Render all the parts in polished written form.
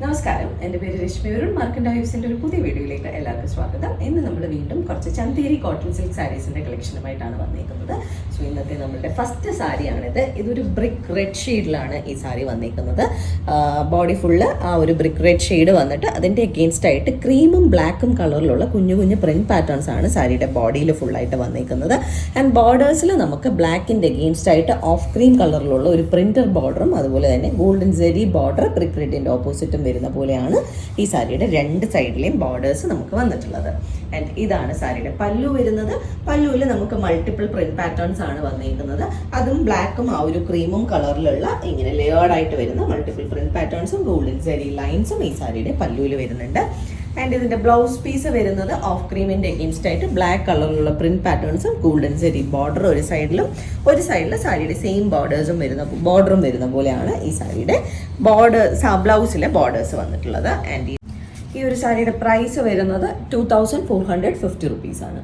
നമസ്കാരം, എൻ്റെ പേര് രശ്മി വരുൺ. മാർക്കൻഡ് ഹൈവ്സിൻ്റെ ഒരു പുതിയ വീഡിയോയിലേക്ക് എല്ലാവർക്കും സ്വാഗതം. ഇന്ന് നമ്മൾ വീണ്ടും കുറച്ച് ചന്തേരി കോട്ടൺ സിൽക്ക് സാരീസിൻ്റെ കളക്ഷനുമായിട്ടാണ് വന്നിരിക്കുന്നത്. സോ ഇന്നത്തെ നമ്മളുടെ ഫസ്റ്റ് സാരിയാണിത്. ഇതൊരു ബ്രിക്ക് റെഡ് ഷെയ്ഡിലാണ് ഈ സാരി വന്നിരിക്കുന്നത്. ബോഡി ഫുള്ള് ആ ഒരു ബ്രിക്ക് റെഡ് ഷെയ്ഡ് വന്നിട്ട് അതിൻ്റെ അഗെയിൻസ്റ്റ് ആയിട്ട് ക്രീമും ബ്ലാക്കും കളറിലുള്ള കുഞ്ഞു കുഞ്ഞു പ്രിന്റ് പാറ്റേൺസ് ആണ് സാരിയുടെ ബോഡിയിൽ ഫുള്ളായിട്ട് വന്നിരിക്കുന്നത്. ആൻഡ് ബോർഡേഴ്സിൽ നമുക്ക് ബ്ലാക്കിൻ്റെ അഗെയിൻസ്റ്റ് ആയിട്ട് ഓഫ് ക്രീം കളറിലുള്ള ഒരു പ്രിന്റർ ബോർഡറും അതുപോലെ തന്നെ ഗോൾഡൻ സെരി ബോർഡർ ബ്രിക്ക് റെഡിൻ്റെ ഓപ്പോസിറ്റും വരുന്ന പോലെയാണ് ഈ സാരിയുടെ രണ്ട് സൈഡിലെയും ബോർഡേഴ്സ് നമുക്ക് വന്നിട്ടുള്ളത്. ആൻഡ് ഇതാണ് സാരിയുടെ പല്ലു വരുന്നത്. പല്ലുവിൽ നമുക്ക് മൾട്ടിപ്പിൾ പ്രിന്റ് പാറ്റേൺസ് ആണ് വന്നിരിക്കുന്നത്. അതും ബ്ലാക്കും ആ ഒരു ക്രീമും കളറിലുള്ള ഇങ്ങനെ ലെയേർഡ് ആയിട്ട് വരുന്ന മൾട്ടിപ്പിൾ പ്രിന്റ് പാറ്റേൺസും ഗോൾഡൻ സെരി ലൈൻസും ഈ സാരിയുടെ പല്ലുവിൽ വരുന്നുണ്ട്. ആൻഡ് ഇതിന്റെ ബ്ലൗസ് പീസ് വരുന്നത് ഓഫ് ക്രീമിന്റെ അഗെയിൻസ്റ്റ് ആയിട്ട് ബ്ലാക്ക് കളറിലുള്ള പ്രിന്റ് പാറ്റേൺസും ഗോൾഡൻ സെരി ബോർഡർ ഒരു സൈഡിലും സാരിയുടെ സെയിം ബോർഡറും വരുന്ന പോലെയാണ് ഈ സാരിയുടെ ബ്ലൗസിലെ ബോർഡേഴ്സ് വന്നിട്ടുള്ളത്. ആൻഡ് ഈ ഒരു സാരിയുടെ പ്രൈസ് വരുന്നത് 2450 rupees ആണ്.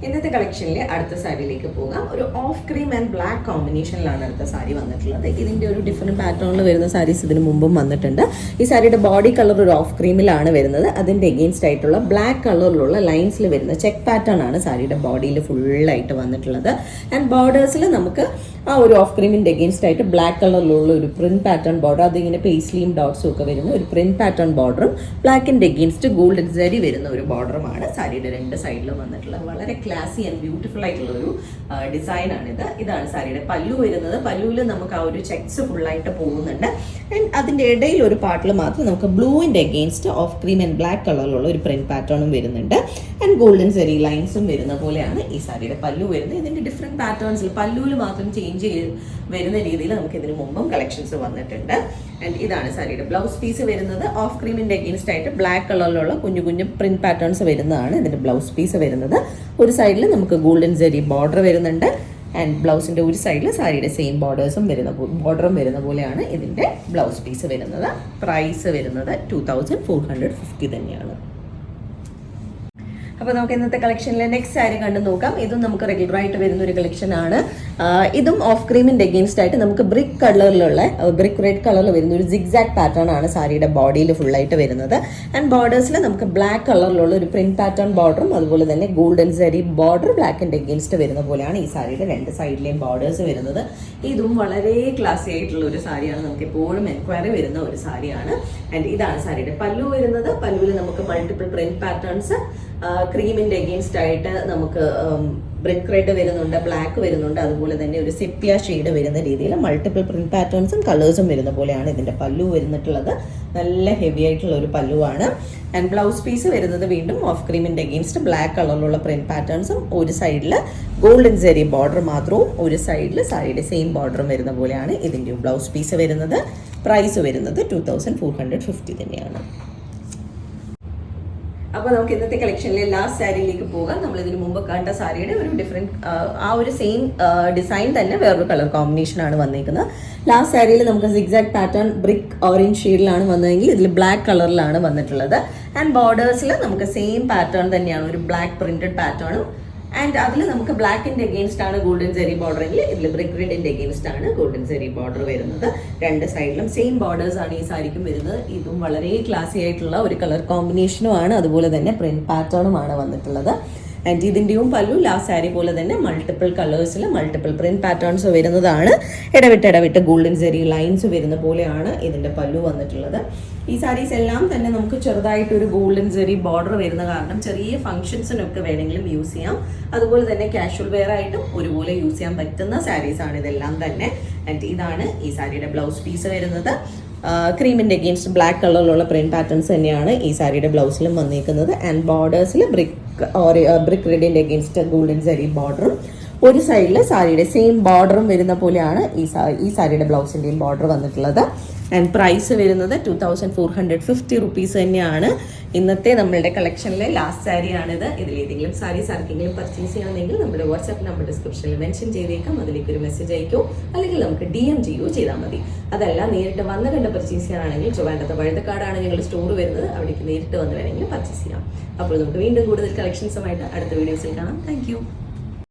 ഇന്നത്തെ കളക്ഷനിലെ അടുത്ത സാരിയിലേക്ക് പോകാം. ഒരു ഓഫ് ക്രീം ആൻഡ് ബ്ലാക്ക് കോമ്പിനേഷനിലാണ് അടുത്ത സാരി വന്നിട്ടുള്ളത്. ഇതിൻ്റെ ഒരു ഡിഫറെൻറ്റ് പാറ്റേണിൽ വരുന്ന സാരീസ് ഇതിന് മുമ്പും വന്നിട്ടുണ്ട്. ഈ സാരിയുടെ ബോഡി കളർ ഒരു ഓഫ് ക്രീമിലാണ് വരുന്നത്. അതിൻ്റെ എഗെയിൻസ്റ്റ് ആയിട്ടുള്ള ബ്ലാക്ക് കളറിലുള്ള ലൈൻസിൽ വരുന്ന ചെക്ക് പാറ്റേൺ ആണ് സാരിയുടെ ബോഡിയിൽ ഫുള്ളായിട്ട് വന്നിട്ടുള്ളത്. ആൻഡ് ബോർഡേഴ്സിൽ നമുക്ക് ആ ഒരു ഓഫ് ക്രീമിൻ്റെ എഗെയിൻസ്റ്റ് ആയിട്ട് ബ്ലാക്ക് കളറിലുള്ള ഒരു പ്രിന്റ് പാറ്റേൺ ബോർഡർ, അതിങ്ങനെ പേസ്ലിയും ഡോട്ട്സും ഒക്കെ വരുന്ന ഒരു പ്രിന്റ് പാറ്റേൺ ബോർഡറും ബ്ലാക്കിൻ്റെ എഗെയിൻസ്റ്റ് ഗോൾഡൻ സെരി വരുന്ന ഒരു ബോർഡറുമാണ് സാരിയുടെ രണ്ട് സൈഡിലും വന്നിട്ടുള്ളത്. വളരെ ക്ലാസി ആൻഡ് ബ്യൂട്ടിഫുൾ ആയിട്ടുള്ള ഒരു ഡിസൈൻ ആണിത്. ഇതാണ് സാരിയുടെ പല്ലു വരുന്നത്. പല്ലുവിൽ നമുക്ക് ആ ഒരു ചെക്സ് ഫുള്ളായിട്ട് പോകുന്നുണ്ട്. ആൻഡ് അതിൻ്റെ ഇടയിൽ ഒരു പാർട്ടിൽ മാത്രം നമുക്ക് ബ്ലൂവിൻ്റെ against of cream and black കളറിലുള്ള ഒരു പ്രിന്റ് പാറ്റേണും വരുന്നുണ്ട്. ആൻഡ് ഗോൾഡൻ സെരി ലൈൻസും വരുന്ന പോലെയാണ് ഈ സാരിയുടെ പല്ലു വരുന്നത്. ഇതിൻ്റെ ഡിഫറെൻറ്റ് പാറ്റേൺസിൽ പല്ലുവിൽ മാത്രം ചേഞ്ച് വരുന്ന രീതിയിൽ നമുക്ക് ഇതിന് മുമ്പും കളക്ഷൻസ് വന്നിട്ടുണ്ട്. ആൻഡ് ഇതാണ് സാരിയുടെ ബ്ലൗസ് പീസ് വരുന്നത്. ഓഫ് ക്രീമിൻ്റെ അഗെയിൻസ്റ്റ് ആയിട്ട് ബ്ലാക്ക് കളറിലുള്ള കുഞ്ഞു കുഞ്ഞു പ്രിന്റ് പാറ്റേൺസ് വരുന്നതാണ് ഇതിൻ്റെ ബ്ലൗസ് പീസ് വരുന്നത്. ഒരു സൈഡിൽ നമുക്ക് ഗോൾഡൻ സെരി ബോർഡർ വരുന്നുണ്ട്. ആൻഡ് ബ്ലൗസിൻ്റെ ഒരു സൈഡിൽ സാരിയുടെ സെയിം ബോർഡറും വരുന്ന പോലെയാണ് ഇതിൻ്റെ ബ്ലൗസ് പീസ് വരുന്നത്. പ്രൈസ് വരുന്നത് 2450 തന്നെയാണ്. അപ്പോൾ നമുക്ക് ഇന്നത്തെ കളക്ഷനിലെ നെക്സ്റ്റ് സാരി കണ്ടു നോക്കാം. ഇതും നമുക്ക് റെഗുലർ ആയിട്ട് വരുന്ന ഒരു കളക്ഷനാണ്. ഇതും ഓഫ് ക്രീമിൻ്റെ അഗെയിൻസ്റ്റ് ആയിട്ട് നമുക്ക് ബ്രിക്ക് റെഡ് കളറിൽ വരുന്ന ഒരു സിഗ്സാക്ട് പാറ്റേൺ ആണ് സാരിയുടെ ബോഡിയിൽ ഫുള്ളായിട്ട് വരുന്നത്. ആൻഡ് ബോർഡേഴ്സിൽ നമുക്ക് ബ്ലാക്ക് കളറിലുള്ള ഒരു പ്രിന്റ് പാറ്റേൺ ബോർഡറും അതുപോലെ തന്നെ ഗോൾഡൻ സെരി ബോർഡർ ബ്ലാക്കിൻ്റെ അഗെയിൻസ്റ്റ് വരുന്ന പോലെയാണ് ഈ സാരിയുടെ രണ്ട് സൈഡിലെയും ബോർഡേഴ്സ് വരുന്നത്. ഇതും വളരെ ക്ലാസി ആയിട്ടുള്ള ഒരു സാരിയാണ്. നമുക്ക് എപ്പോഴും എൻക്വയറി വരുന്ന ഒരു സാരിയാണ്. ആൻഡ് ഇതാണ് സാരിയുടെ പല്ലു വരുന്നത്. പല്ലുവിൽ നമുക്ക് മൾട്ടിപ്പിൾ പ്രിന്റ് പാറ്റേൺസ് ക്രീമിൻ്റെ അഗെയിൻസ്റ്റ് ആയിട്ട് നമുക്ക് ബ്രിക്ക് റെഡ് വരുന്നുണ്ട്, ബ്ലാക്ക് വരുന്നുണ്ട്, അതുപോലെ തന്നെ ഒരു സെപ്പിയ ഷെയ്ഡ് വരുന്ന രീതിയിൽ മൾട്ടിപ്പിൾ പ്രിന്റ് പാറ്റേൺസും കളേഴ്സും വരുന്ന പോലെയാണ് ഇതിൻ്റെ പല്ലു വരുന്നിട്ടുള്ളത്. നല്ല ഹെവി ആയിട്ടുള്ള ഒരു പല്ലുവാണ്. ആൻഡ് ബ്ലൗസ് പീസ് വരുന്നത് വീണ്ടും ഓഫ് ക്രീമിൻ്റെ അഗെയിൻസ്റ്റ് ബ്ലാക്ക് കളറിലുള്ള പ്രിന്റ് പാറ്റേൺസും ഒരു സൈഡിൽ ഗോൾഡൻ സെരി ബോർഡർ മാത്രവും ഒരു സൈഡിൽ സാരിയുടെ സെയിം ബോർഡറും വരുന്ന പോലെയാണ് ഇതിൻ്റെ ബ്ലൗസ് പീസ് വരുന്നത്. പ്രൈസ് വരുന്നത് 2450 തന്നെയാണ്. അപ്പോൾ നമുക്ക് ഇന്നത്തെ കളക്ഷനിലെ ലാസ്റ്റ് സാരിയിലേക്ക് പോകാം. നമ്മൾ ഇതിന് മുമ്പ് കണ്ട സാരിയുടെ ഒരു ഡിഫറെൻറ്റ് ആ ഒരു സെയിം ഡിസൈൻ തന്നെ വേറൊരു കളർ കോമ്പിനേഷനാണ് വന്നിരിക്കുന്നത്. ലാസ്റ്റ് സാരിയിൽ നമുക്ക് സിഗ്സാക്ട് പാറ്റേൺ ബ്രിക്ക് ഓറഞ്ച് ഷെയ്ഡിലാണ് വന്നതെങ്കിൽ ഇതിൽ ബ്ലാക്ക് കളറിലാണ് വന്നിട്ടുള്ളത്. ആൻഡ് ബോർഡേഴ്സിൽ നമുക്ക് സെയിം പാറ്റേൺ തന്നെയാണ്, ഒരു ബ്ലാക്ക് പ്രിന്റഡ് പാറ്റേണും. ആൻഡ് അതിൽ നമുക്ക് ബ്ലാക്കിൻ്റെ അഗെയിൻസ്റ്റ് ആണ് ഗോൾഡൻ സെരി ബോർഡർ എങ്കിൽ ഇതിൽ ബ്രിക്ക് റെഡിൻ്റെ അഗെയിൻസ്റ്റ് ആണ് ഗോൾഡൻ സെരി ബോർഡർ വരുന്നത്. രണ്ട് സൈഡിലും സെയിം ബോർഡേഴ്സ് ആണ് ഈ സാരിക്കും വരുന്നത്. ഇതും വളരെ ക്ലാസി ആയിട്ടുള്ള ഒരു കളർ കോമ്പിനേഷനും ആണ്, അതുപോലെ തന്നെ പ്രിന്റ് പാറ്റേണുമാണ് വന്നിട്ടുള്ളത്. ആൻഡ് ഇതിൻ്റെയും പല്ലു ലാസ്റ്റ് സാരി പോലെ തന്നെ മൾട്ടിപ്പിൾ കളേഴ്സിൽ മൾട്ടിപ്പിൾ പ്രിന്റ് പാറ്റേൺസ് വരുന്നതാണ്. ഇടവിട്ട് ഗോൾഡൻ സെരി ലൈൻസ് വരുന്ന പോലെയാണ് ഇതിൻ്റെ പല്ലു വന്നിട്ടുള്ളത്. ഈ സാരീസ് എല്ലാം തന്നെ നമുക്ക് ചെറുതായിട്ടൊരു ഗോൾഡൻ സെരി ബോർഡർ വരുന്ന കാരണം ചെറിയ ഫംഗ്ഷൻസിനൊക്കെ വേണമെങ്കിലും യൂസ് ചെയ്യാം. അതുപോലെ തന്നെ കാഷ്വൽ വെയർ ആയിട്ടും ഒരുപോലെ യൂസ് ചെയ്യാൻ പറ്റുന്ന സാരീസാണ് ഇതെല്ലാം തന്നെ. ആൻഡ് ഇതാണ് ഈ സാരിയുടെ ബ്ലൗസ് പീസ് വരുന്നത്. ക്രീമിൻ്റെ അഗെയിൻസ്റ്റ് ബ്ലാക്ക് കളറിലുള്ള പ്രിന്റ് പാറ്റേൺസ് തന്നെയാണ് ഈ സാരിയുടെ ബ്ലൗസിലും വന്നിരിക്കുന്നത്. ആൻഡ് ബോർഡേഴ്സിൽ ബ്രിക്ക് റെഡിൻ്റെ അഗെയിൻസ്റ്റ് ഗോൾഡൻ സെരി ബോർഡറും ഒരു സൈഡിൽ സാരിയുടെ സെയിം ബോർഡറും വരുന്ന പോലെയാണ് ഈ സാരിയുടെ ബ്ലൗസിൻ്റെയും ബോർഡർ വന്നിട്ടുള്ളത്. ആൻഡ് പ്രൈസ് വരുന്നത് 2450 rupees തന്നെയാണ്. ഇന്നത്തെ നമ്മളുടെ കളക്ഷനിലെ ലാസ്റ്റ് സാരിയാണിത്. ഇതിലേതെങ്കിലും സാരീസ് ആർക്കെങ്കിലും പർച്ചേസ് ചെയ്യണമെങ്കിൽ നമ്മുടെ വാട്സാപ്പ് നമ്പർ ഡിസ്ക്രിപ്ഷനിൽ മെൻഷൻ ചെയ്തേക്കാം. അതിലേക്ക് ഒരു മെസ്സേജ് അയക്കോ അല്ലെങ്കിൽ നമുക്ക് DM ചെയ്യുകയോ ചെയ്താൽ മതി. അതല്ല നേരിട്ട് വന്ന് കണ്ട് പർച്ചേസ് ചെയ്യാനാണെങ്കിൽ ട്രിവാൻഡ്രത്തെ വഴുതക്കാടാണ് ഞങ്ങളുടെ സ്റ്റോർ വരുന്നത്. അവിടേക്ക് നേരിട്ട് വന്ന് വേണമെങ്കിൽ പർച്ചേസ് ചെയ്യാം. അപ്പോൾ നമുക്ക് വീണ്ടും കൂടുതൽ കളക്ഷൻസുമായിട്ട് അടുത്ത വീഡിയോസിൽ കാണാം. താങ്ക്